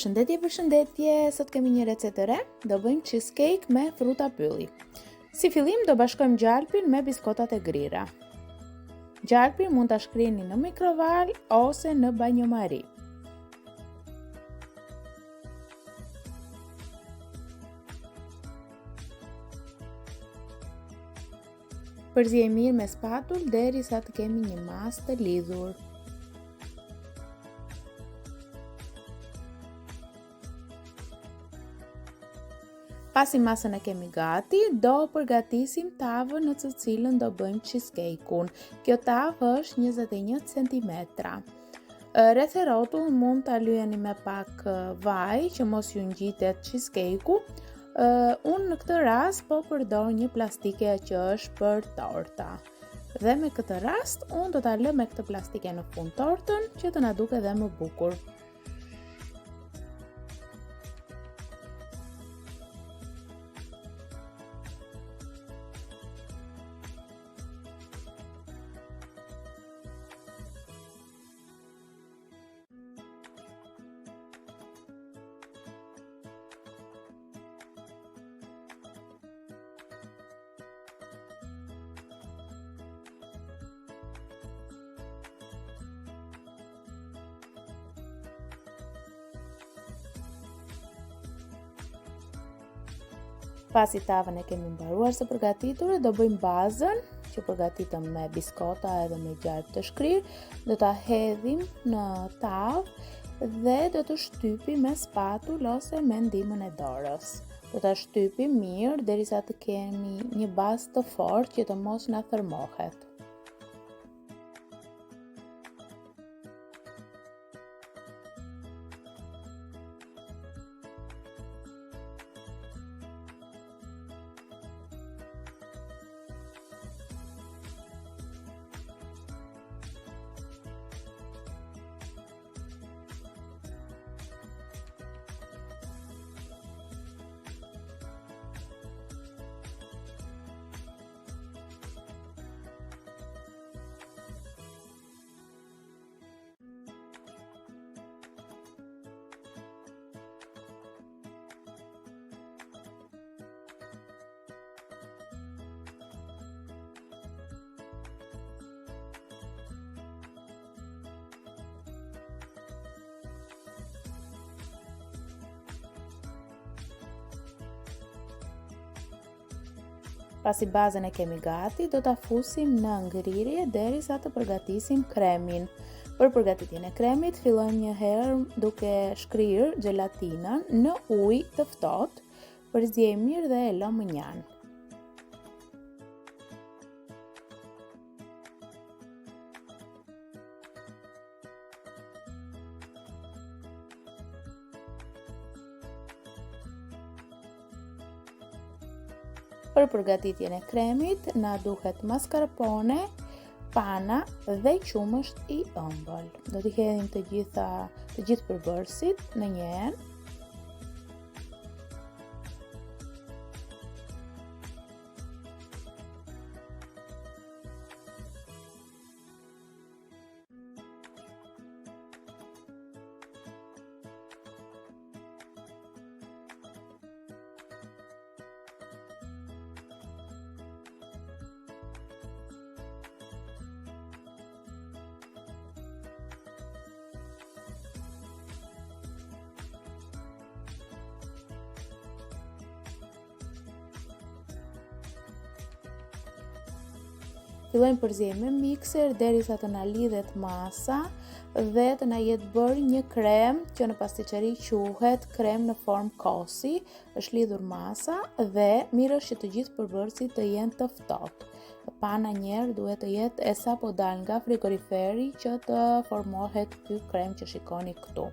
Përshëndetje, sot kemi një recetë të re, do bëjmë cheesecake me fruta pylli. Si fillim do bashkojmë gjalpin me biskotat e grira. Gjalpin mund ta shkrini në mikrovalë ose në banjomari. Përziej mirë me spatull derisa të kemi një masë të lidhur. Pasi masën e kemi gati, do përgatisim tavën në të cilën do bëjmë cheesecake-un. Kjo tavë është 21 cm. Rreth e rrotull mund ta lyeni me pak vaj që mos ju ngjitet cheesecake-u. Unë në këtë rast po përdor një plastike që është për torta. Dhe me këtë rast, unë do ta lë me këtë plastike në fund tortën që të na duket edhe më bukur. Pasi tavën e kemi mbaruar së përgatitur, do bëjmë bazën që përgatitëm me biskota edhe me gjalp të shkrirë. Do ta hedhim në tavë dhe do të shtypim me spatull ose me ndihmën e dorës. Do ta shtypim mirë derisa të kemi një bazë të fortë që të mos na thërmohet. Pasi bazën e kemi gati, do ta fusim në ngrirje derisa të përgatisim kremin. Për përgatitjen e kremit, fillojmë një herë duke shkrirë gelatinën në ujë të ftohtë, përziej mirë dhe e lë më njanë. Për përgatitjen e kremit, na duhet mascarpone, pana dhe qumësht i ëmbël. Do t'i hedhim të gjithë përbërësit në një enë. Fillojmë përziejmë me mikser derisa të na lidhet masa dhe të na jetë bërë një krem që në pasticeri quhet krem në formë kosi. Është lidhur masa dhe mirë është që të gjithë përbërësit të jenë të ftohtë. Pana njerë duhet të jetë e sapo dal nga frigoriferi që të formohet ky krem që shikoni këtu.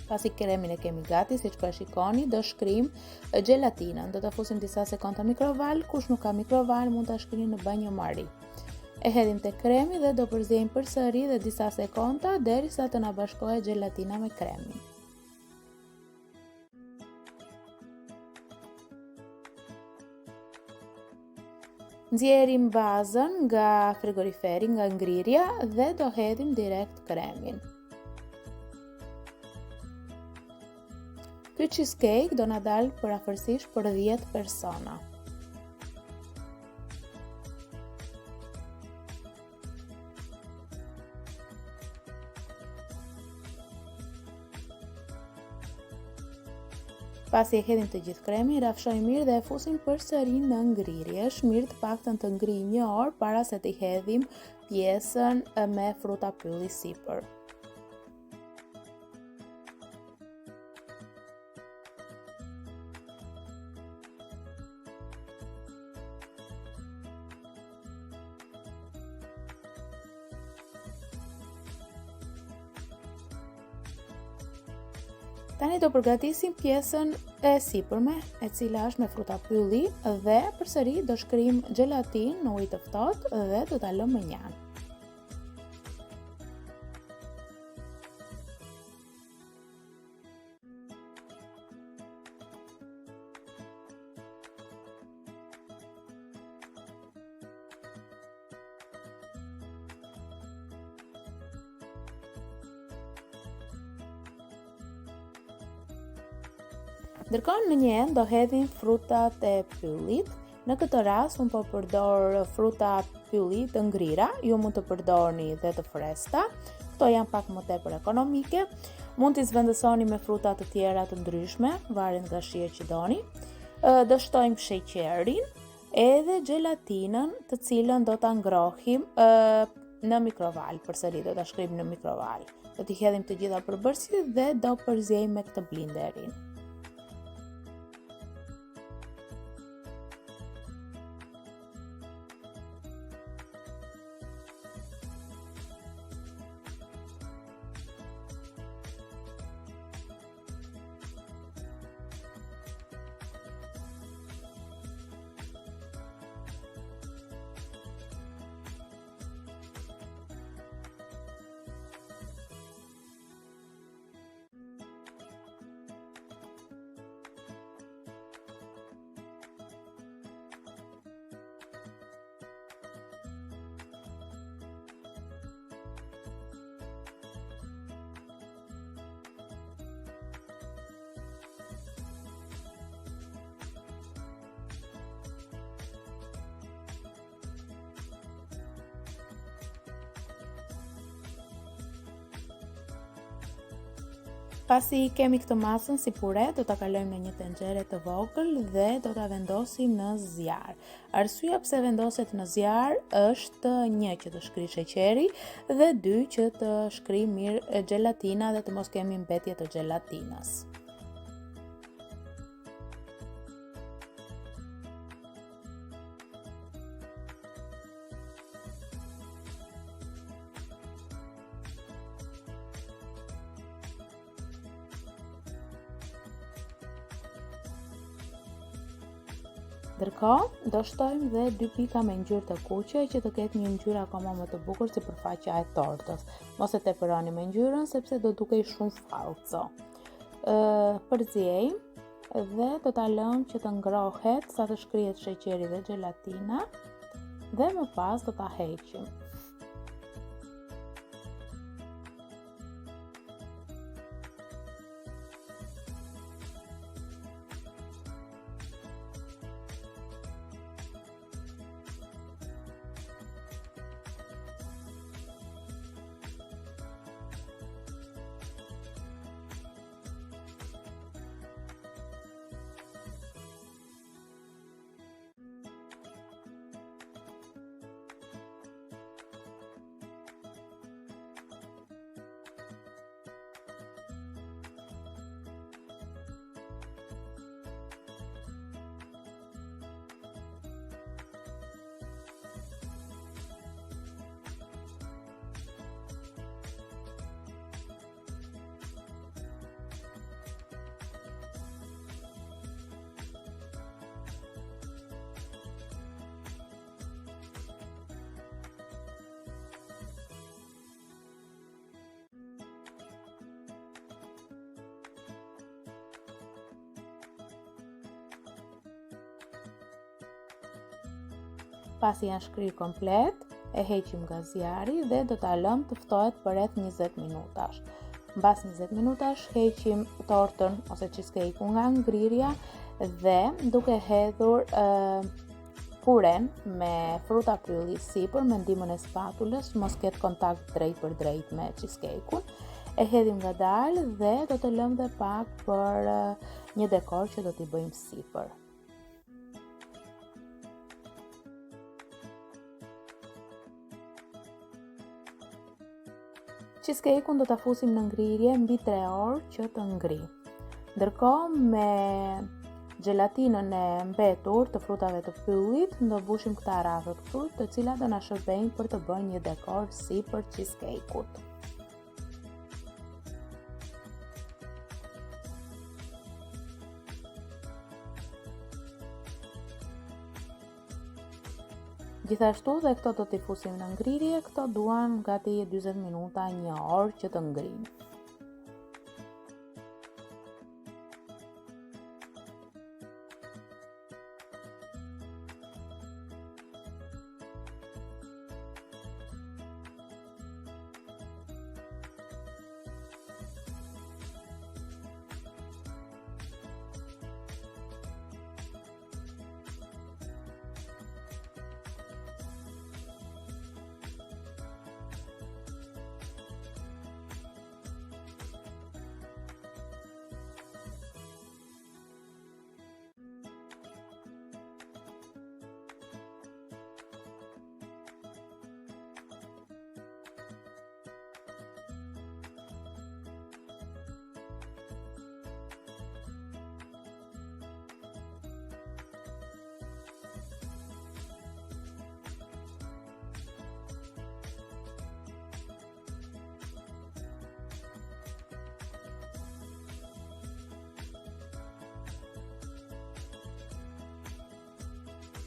Pasi kremin e kemi gati, siç po e shikoni, do shkrim gelatinën. Do ta fusim disa sekonda në mikrovalë, kush nuk ka mikrovalë mund ta shkrinë në banjomari. E hedhim te kremi dhe do përziejmë përsëri dhe disa sekonda derisa të na bashkohet gelatina me kremin. Nxjerrim bazën nga frigoriferi, nga ngrirja dhe do hedhim direkt kremin. Ky cheesecake do na dalë parafërsisht për 10 persona. Pasi e hedhim të gjithë kremin, rafshojmë mirë dhe e fusim përsëri në ngrirje. Është mirë të paktën të ngrijë 1 orë para se të hedhim pjesën me fruta pylli sipër. Tani do përgatisim pjesën e sipërme, e cila është me fruta pylli dhe përsëri do shkrijmë gelatin në ujë të ftohtë dhe do ta lëmë më njanë. Ndërkohë në një enë do hedhim frutat e pyllit. Në këtë rast unë po përdor fruta pylli të ngrira, ju mund të përdorni dhe të freskëta. Këto janë pak më tepër ekonomike. Mund t'i zvendësoni me fruta të tjera të ndryshme, varet nga shija që doni. Do shtojmë sheqerin edhe gelatinën, të cilën do ta ngrohim në mikrovalë. Përsëri do ta shkrijmë në mikrovalë. Do t'i hedhim të gjitha përbërësit dhe do përziejmë me këtë blenderin. Pasi kemi këtë masën si pure, do ta kalojmë në një tenxhere të vogël dhe do ta vendosim në zjarr. Arsyeja pse vendoset në zjarr është 1 që të shkrijë sheqeri dhe 2 që të shkrijë mirë gelatina dhe të mos kemi mbetje të gelatinës. Ndërkohë, do shtojmë dhe 2 pika me ngjyrë të kuqe që të ketë një ngjyrë akoma më të bukur si përfaqja e tortës. Mos e tepëroni me ngjyrën sepse do dukej shumë fallco. Përziejmë dhe do ta lëmë që të ngrohet sa të shkrihet sheqeri dhe gelatina dhe më pas do ta heqim. Pasi janë shkrirë komplet, e heqim nga zjarri dhe do ta lëmë të ftohet për rreth 20 minutash. Mbas 20 minutash heqim tortën ose cheesecake-un nga ngrirja dhe duke hedhur puren me fruta prylli sipër me ndihmën e spatulës, mos ketë kontakt drejt për drejt me cheesecake-un. E hedhim ngadalë dhe do të lëmë dhe pak për një dekor që do t'i bëjmë sipër. Cheesecake-un do ta fusim në ngrirje mbi 3 orë që të ngrijë. Ndërkohë me gelatinën e mbetur të frutave të pyllit do mbushim këta rrafët këtu, të cilat do na shërbejnë për të bërë një dekor sipër cheesecake-ut. Gjithashtu dhe këto do t'i fusim në ngrirje, këto duan gati 40 minuta, 1 orë që të ngrijnë.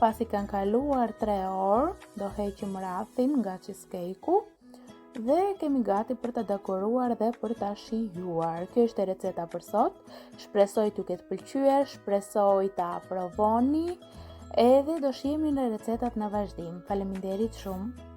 Pasi kanë kaluar 3 orë, do heqim rrafin nga cheesecake-u dhe kemi gati për ta dekoruar dhe për ta shijuar. Kjo është receta për sot. Shpresoj t'ju ketë pëlqyer, shpresoj ta provoni edhe do shihemi në recetat në vazhdim. Faleminderit shumë.